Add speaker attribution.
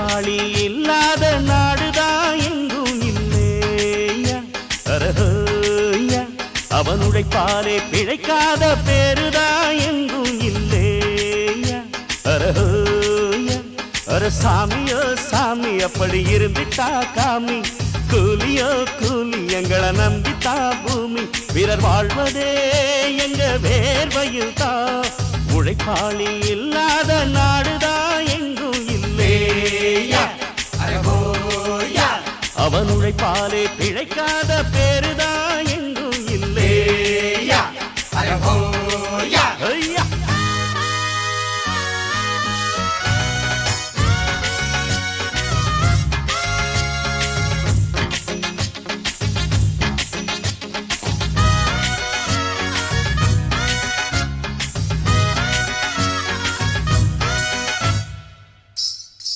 Speaker 1: உழைப்பாளி இல்லாத நாடுதான் எங்கும் இல்லையா அரஹோயா அவன் உழைப்பாலே பிழைக்காத பேருதான் எங்கும் இல்லையா அரஹோயா அர சாமியோ சாமி அப்படி இருந்துட்டா காமி கூலியோ கூலி எங்களை நம்பித்தா பூமி வீரர் வாழ்வதே எங்க வேர்வையில் தான் உழைப்பாளி இல்லாத நாடுதான் எங்கும் இல்லையா அவன் உழைப்பாலே பிழைக்காத பேரு